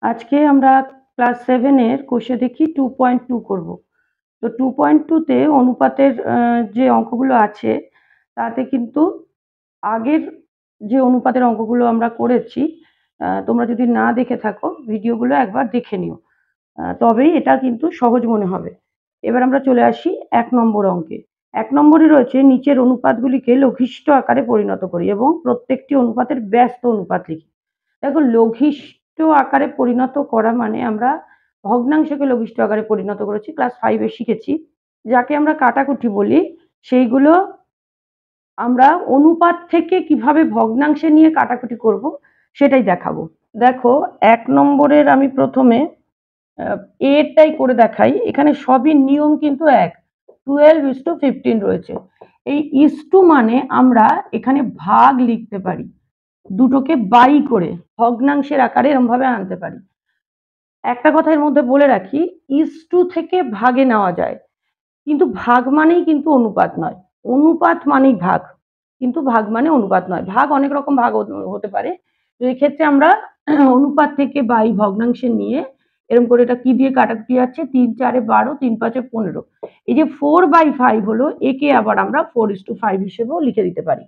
আজকে আমরা ক্লাস 7 এর কোষে দেখি 2.2 করব। তো 2.2 তে অনুপাতের যে অঙ্কগুলো আছে তাতে কিন্তু আগের যে অনুপাতের অঙ্কগুলো আমরা করেছি, তোমরা যদি না দেখে থাকো ভিডিওগুলো একবার দেখে নিও, তবেই এটা কিন্তু সহজ মনে হবে। এবার আমরা চলে আসি 1 নম্বর অঙ্কে। 1 নম্বরে রয়েছে নিচের অনুপাতগুলিকে লঘিষ্ঠ আকারে পরিণত করি এবং প্রত্যেকটি অনুপাতের ব্যস্ত অনুপাত লিখি। দেখো, লঘিষ্ঠ আকারে পরিণত করা মানে আমরা ভগ্নাংশকে লঘিষ্ঠ আকারে পরিণত করেছি, ক্লাস 5 এ শিখেছি। যাকে আমরা কাটাকুটি বলি, সেইগুলো আমরা অনুপাত থেকে কিভাবে ভগ্নাংশে নিয়ে কাটাকুটি করব সেটাই দেখাবো। দেখো, 1 নম্বরের আমি প্রথমে এটাই করে দেখাই। এখানে সবই নিয়ম কিন্তু এক। 12:15 রয়েছে। এই ইস্টু মানে আমরা এখানে ভাগ লিখতে পারি, দুটোকে বাই করে ভগ্নাংশের আকারে এরকম ভাবে আনতে পারি। একটা কথা এর মধ্যে বলে রাখি, ইস্টু থেকে ভাগে নেওয়া যায়, কিন্তু ভাগ মানেই কিন্তু অনুপাত নয়। অনুপাত মানেই ভাগ, কিন্তু ভাগ মানে অনুপাত নয়। ভাগ অনেক রকম ভাগ হতে পারে। তো এই ক্ষেত্রে আমরা অনুপাত থেকে বাই ভগ্নাংশে নিয়ে এরকম করে এটা কি দিয়ে কাটাকুটি যাচ্ছে, 3 4 12, 3 5 15। এই যে 4/5 হলো, একে আবার আমরা 4:5 হিসেবেও লিখে দিতে পারি।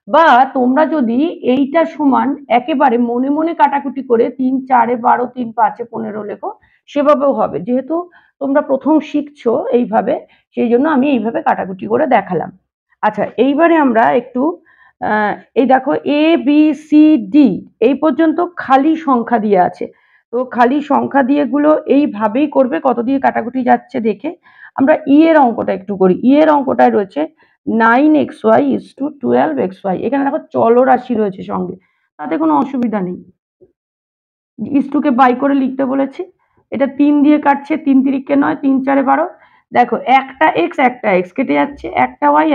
বা তোমরা যদি এইটা সমান একেবারে মনে মনে কাটাকুটি করে 3 4 12, 3 5 15 লেখো, সেভাবেও হবে। যেহেতু তোমরা প্রথম শিখছো এইভাবে, সেই জন্য আমি এইভাবে কাটাকুটি করে দেখালাম। আচ্ছা, এইবারে আমরা একটু এই দেখো এ বি সি ডি এই পর্যন্ত খালি সংখ্যা দিয়ে আছে। তো খালি সংখ্যা দিয়ে গুলো এইভাবেই করবে, কত দিয়ে কাটাকুটি যাচ্ছে দেখে। আমরা ই এর অঙ্কটা একটু করি। ই এর অঙ্কটায় রয়েছে 9xy is to 12xy। এখানে দেখো চলরাশি রয়েছে সঙ্গে, তাতে কোনো অসুবিধা নেই। ইস্টুকে বাই করে লিখতে বলেছি। এটা 3 দিয়ে কাটছে, 3 তিরিকে 9, 3 4 12। দেখো, একটা x কেটে যাচ্ছে, একটা y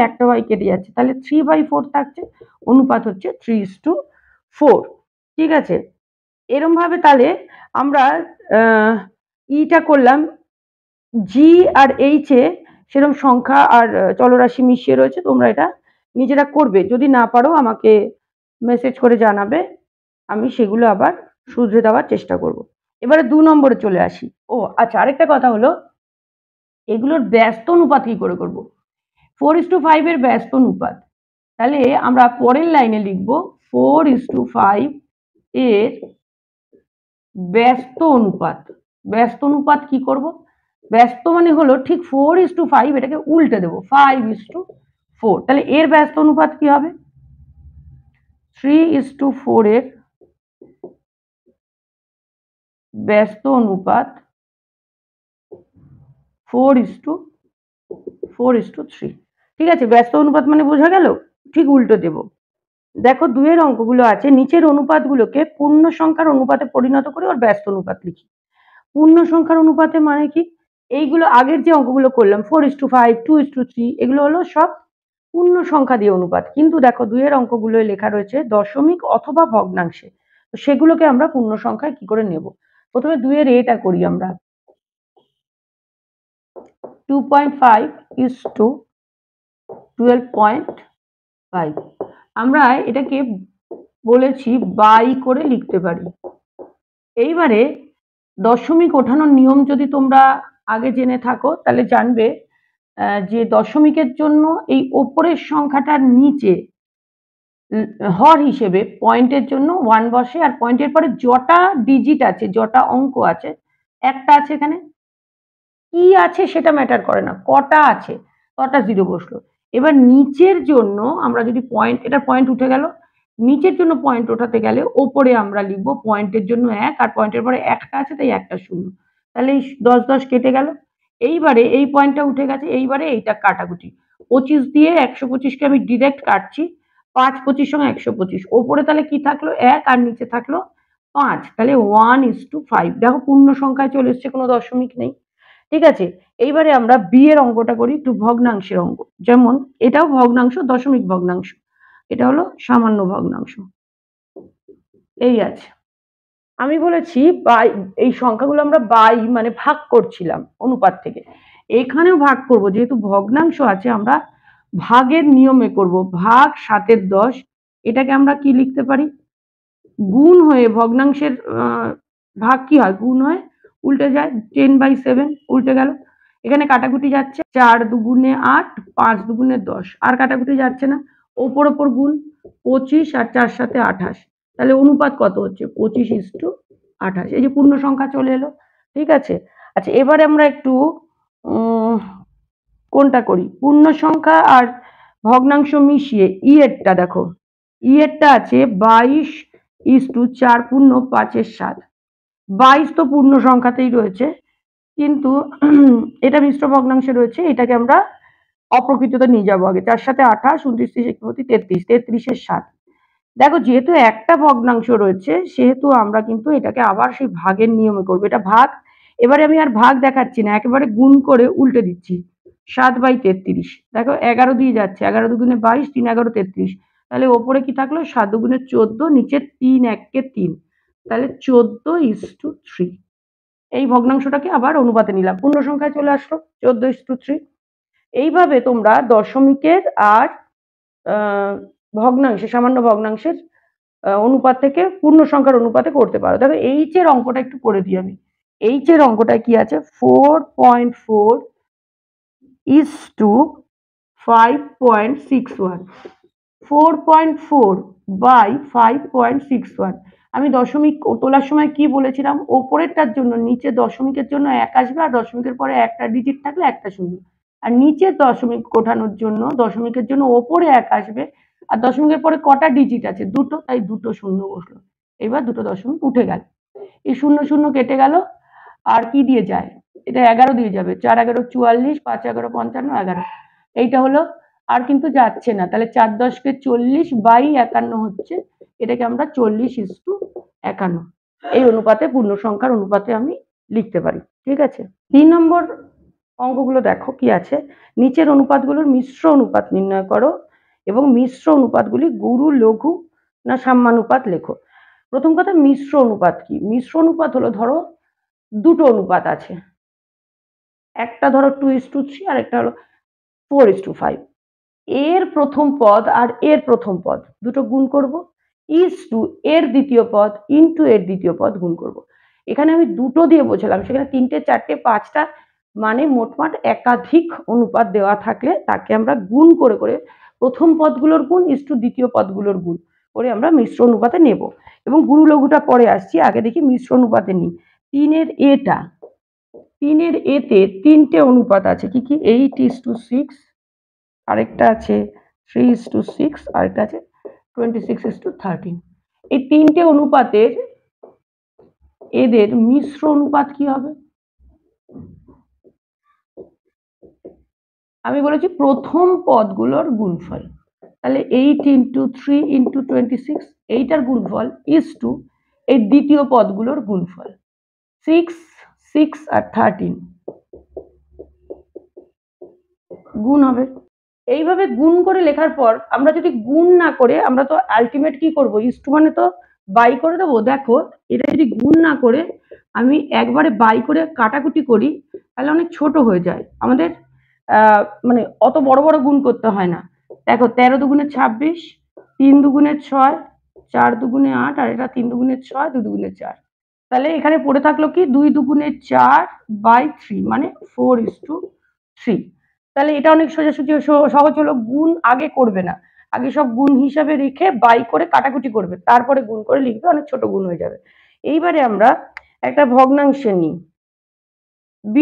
কেটে যাচ্ছে, তাহলে 3/4 থাকছে। অনুপাত হচ্ছে 3:4। ঠিক আছে, এরম ভাবে তাহলে আমরা ইটা করলাম। জি আর এইচ এ সেরকম সংখ্যা আর চলরাশি মিশিয়ে রয়েছে, তোমরা এটা নিজেরা করবে। যদি না পারো আমাকে মেসেজ করে জানাবে, আমি সেগুলো আবার শুধরে দেওয়ার চেষ্টা করব। এবারে 2 নম্বরে চলে আসি। ও আচ্ছা, আরেকটা কথা হলো, এগুলোর ব্যস্ত অনুপাত কি করে করব। 4:5 এর ব্যস্ত অনুপাত, তাহলে আমরা পরের লাইনে লিখব 4:5 এর ব্যস্ত অনুপাত। ব্যস্ত অনুপাত কি করব, ব্যস্ত মানে হলো ঠিক 4:5, এটাকে উল্টে দেবো 5:4। তাহলে এর ব্যস্ত অনুপাত কি হবে, 3:4 এর ব্যস্ত অনুপাত 4:3। ঠিক আছে, ব্যস্ত অনুপাত মানে বোঝা গেল, ঠিক উল্টো দেব। দেখো, 2 এর অঙ্কগুলো আছে, নিচের অনুপাতগুলোকে পূর্ণ সংখ্যার অনুপাতে পরিণত করে ওর ব্যস্ত অনুপাত লিখি। পূর্ণ সংখ্যার অনুপাতে মানে কি, এইগুলো আগের যে অঙ্কগুলো করলাম 4:5, 2:3, এগুলো হলো সব পূর্ণ সংখ্যা দিয়ে অনুপাত। কিন্তু দেখো, 2 এর অঙ্কগুলোয় লেখা রয়েছে দশমিক অথবা ভগ্নাংশে, তো সেগুলোকে আমরা পূর্ণ সংখ্যায় কি করে নেব। প্রথমে 2 এর এটা করি আমরা, 2.5 is to 12.5। আমরা এটাকে বলেছি বাই করে লিখতে পারি। এইবারে দশমিক ওঠানোর নিয়ম যদি তোমরা আগে জেনে থাকো, তাহলে জানবে যে দশমিকের জন্য এই ওপরের সংখ্যাটার নিচে হর হিসেবে পয়েন্টের জন্য 1 বসে, আর পয়েন্টের পরে যটা ডিজিট আছে, যটা অঙ্ক আছে, একটা আছে এখানে, কি আছে সেটা ম্যাটার করে না, কটা আছে কটা জিরো বসলো। এবার নিচের জন্য আমরা যদি পয়েন্ট, এটা পয়েন্ট উঠে গেল, নিচের জন্য পয়েন্ট ওঠাতে গেলে ওপরে আমরা লিখবো পয়েন্টের জন্য 1, আর পয়েন্টের পরে একটা আছে তাই একটা শূন্য, তাহলে এই 10 10 কেটে গেল। এইবারে এই পয়েন্টটা উঠে গেছে, এইবারে এইটা কাটাকুটি 25 দিয়ে 125কে আমি ডিরেক্ট কাটছি। 5 25 সঙ্গে 125, ওপরে তাহলে কি থাকলো 1, আর নিচে থাকলো 5, তাহলে 1:5। দেখো, পূর্ণ সংখ্যায় চলে এসছে, কোনো দশমিক নেই। ঠিক আছে, এইবারে আমরা বি এর অঙ্কটা করি, একটু ভগ্নাংশের অঙ্ক। যেমন এটাও ভগ্নাংশ, দশমিক ভগ্নাংশ, এটা হলো সামান্য ভগ্নাংশ। এই আছে, আমি বলেছি বাই, এই সংখ্যাগুলো আমরা বাই মানে ভাগ করছিলাম অনুপাত থেকে, এখানেও ভাগ করব, যেহেতু ভগ্নাংশ আছে আমরা ভাগের নিয়মে করব। ভাগ 7/10, এটাকে আমরা কি লিখতে পারি, গুণ হয়ে ভগ্নাংশের ভাগ কি হয়, গুণ হয়, উল্টে যায়, 10/7 উল্টে গেল। এখানে কাটাকুটি যাচ্ছে, 4 দুগুণে 8, 5 দুগুণে 10, আর কাটাকুটি যাচ্ছে না, ওপর ওপর গুণ, 25 আর 4 সাথে 28, তাহলে অনুপাত কত হচ্ছে, 25:28। এই যে পূর্ণ সংখ্যা চলে এলো। ঠিক আছে। আচ্ছা, এবারে আমরা একটু কোনটা করি, পূর্ণ সংখ্যা আর ভগ্নাংশ মিশিয়ে এরটা দেখো, এরটা আছে 22:4 পূর্ণ 5/7। 22 তো পূর্ণ সংখ্যাতেই রয়েছে, কিন্তু এটা মিশ্র ভগ্নাংশে রয়েছে, এটাকে আমরা অপ্রকৃততে নিয়ে যাবো আগে। 4 সাথে 28, 29 33, 33-এর 7। দেখো, যেহেতু একটা ভগ্নাংশ রয়েছে সেহেতু আমরা কিন্তু এটাকে আবার সেই ভাগের নিয়মে করবো। এটা ভাগ, এবারে আমি আর ভাগ দেখাচ্ছি না, একেবারে গুণ করে উল্টে দিচ্ছি। 7/33, দেখো 11 দিয়ে যাচ্ছে, 11 দুগুণে 22, 3 11 33, তাহলে ওপরে কি থাকলো, 7 দুগুণে 14, নিচে 3 1 3, তাহলে 14:3। এই ভগ্নাংশটাকে আবার অনুপাতে নিলাম, পূর্ণ সংখ্যায় চলে আসলো 14:3। এইভাবে তোমরা দশমিকের আর ভগ্নাংশে, সামান্য ভগ্নাংশের অনুপাত থেকে পূর্ণ সংখ্যার অনুপাতে করতে পারো। দেখো, এইচ এর অঙ্কটা একটু করে দিই আমি। এইচ এর অঙ্কটা কি আছে, 4.4:5.61, 4.4/5.61। আমি দশমিক তোলার সময় কি বলেছিলাম, ওপরেরটার জন্য নিচে দশমিকের জন্য 1 আসবে, আর দশমিকের পরে একটা ডিজিট থাকলে একটা শূন্য, আর নিচের দশমিক ওঠানোর জন্য দশমিকের জন্য ওপরে 1 আসবে, আর দশমিকের পরে কটা ডিজিট আছে, দুটো, তাই দুটো শূন্য বসলো। এবার দুটো দশমিক উঠে গেল, এই শূন্য শূন্য কেটে গেল, আর কি দিয়ে যায়, এটা 11 দিয়ে যাবে, 4 11 44, 5 11 55, 11, এইটা হলো। আর কিন্তু যাচ্ছে না, তাহলে 4 10-কে 40/51 হচ্ছে, এটাকে আমরা 40:51 এই অনুপাতে, পূর্ণ সংখ্যার অনুপাতে আমি লিখতে পারি। ঠিক আছে। 3 নম্বর অঙ্কগুলো দেখো কি আছে, নিচের অনুপাতগুলোর মিশ্র অনুপাত নির্ণয় করো এবং মিশ্র অনুপাতগুলি গুরু, লঘু না সাম্যানুপাত লেখো। প্রথম কথা, মিশ্র অনুপাত কি, মিশ্র অনুপাত হলো, ধরো দুটো অনুপাত আছে, একটা ধরো 2:3 আর একটা হলো 4:5, এর প্রথম পদ আর এর প্রথম পদ দুটো গুণ করব, এর দ্বিতীয় পদ ইন্টু এর দ্বিতীয় পদ গুণ করব। এখানে আমি দুটো দিয়ে বোঝালাম, সেখানে 3টে 4টে 5টা, মানে মোটমাট একাধিক অনুপাত দেওয়া থাকলে তাকে আমরা গুণ করে করে, প্রথম পদগুলোর গুণ দ্বিতীয় পদগুলোর গুণ করে আমরা মিশ্র অনুপাতে নেব। এবং গুরু লঘুটা পরে আসছি, আগে দেখি মিশ্র অনুপাতে নিই। 3-এর এতে 3টে অনুপাত আছে, কি কি, 8:6, আরেকটা আছে 3:6, আরেকটা আছে 26:13। এই 3টে অনুপাতের এদের মিশ্র অনুপাত কি হবে, আমি বলেছি প্রথম পদগুলোর গুণফল, তাহলে 8:3 × 26, এইটার গুণফল এই দ্বিতীয় পদগুলোর গুণফল 6 6 আর 13 গুণ হবে। এইভাবে গুণ করে লেখার পর আমরা যদি গুণ না করে, আমরা তো আলটিমেট কি করব, মানে তো বাই করে দেবো। দেখো, এটা যদি গুণ না করে আমি একবারে বাই করে কাটাকুটি করি, তাহলে অনেক ছোট হয়ে যায় আমাদের, মানে অত বড় বড় গুণ করতে হয় না। দেখো, 13 দুগুণে 26, 3 দুগুণে 6, 4 দুগুণে 8, আর এটা 3 দুগুণে 6, 2 দুগুণে 4, তাহলে এখানে পড়ে থাকলো কি, 2 দুগুণে 4/3, মানে 4:3। তাহলে এটা অনেক সোজাসুজি সহজ হলো, গুণ আগে করবে না, আগে সব গুণ হিসাবে রেখে বাই করে কাটাকুটি করবে, তারপরে গুণ করে লিখবে, অনেক ছোট গুণ হয়ে যাবে। এইবারে আমরা একটা ভগ্নাংশে নিই,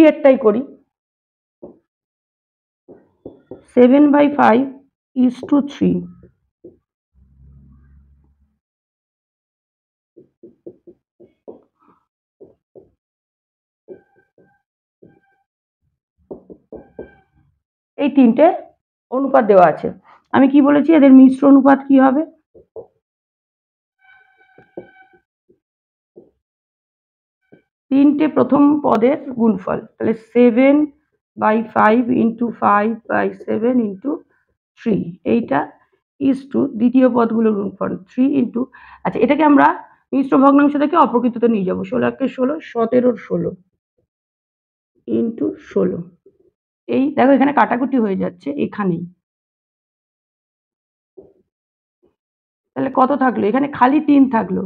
এরটাই করি, 7/5:3। এই 3টে অনুপাত দেওয়া আছে, আমি কি বলেছি, এদের মিশ্র অনুপাত কি হবে, 3টে প্রথম পদের গুণফল, তাহলে 7/5 × 5/7 × 3, এইটা দ্বিতীয় পদগুলোর গুণফল 3 × আচ্ছা, এটাকে আমরা মিশ্র ভগ্নাংশ থেকে অপ্রকৃততে নিয়ে যাবো, 16-16, 17-16 × 16। এই দেখো, এখানে কাটাকুটি হয়ে যাচ্ছে এখানেই, তাহলে কত থাকলো, এখানে খালি 3 থাকলো,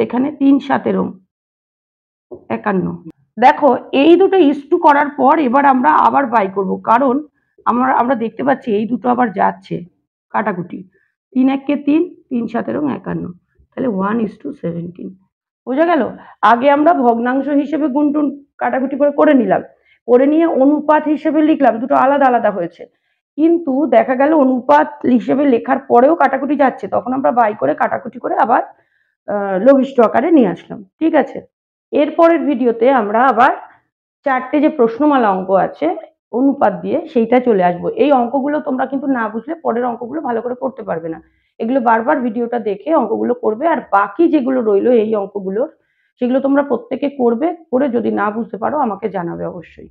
এখানে 3 17 51। দেখো এই দুটো ইস্টু করার পর এবার আমরা আবার বাই করব, কারণ আমরা দেখতে পাচ্ছি এই দুটো আবার যাচ্ছে কাটাকুটি। 3 একে 3, 3 7 51, তাহলে 1:17। বোঝা গেল? আগে আমরা ভগ্নাংশ হিসেবে গুণটুন কাটাকুটি করে নিলাম, করে নিয়ে অনুপাত হিসেবে লিখলাম, দুটো আলাদা আলাদা হয়েছে। কিন্তু দেখা গেল অনুপাত হিসেবে লেখার পরেও কাটাকুটি যাচ্ছে, তখন আমরা বাই করে কাটাকুটি করে আবার লঘিষ্ঠ আকারে নিয়ে আসলাম। ঠিক আছে? এরপরের ভিডিওতে আমরা আবার 4টে যে প্রশ্নমালা অঙ্ক আছে অনুপাত দিয়ে, সেইটা চলে আসবো। এই অঙ্কগুলো তোমরা কিন্তু না বুঝলে পরের অঙ্কগুলো ভালো করে করতে পারবে না। এগুলো বারবার ভিডিওটা দেখে অঙ্কগুলো করবে, আর বাকি যেগুলো রইলো এই অঙ্কগুলোর, সেগুলো তোমরা প্রত্যেকে করবে, করে যদি না বুঝতে পারো আমাকে জানাবে অবশ্যই।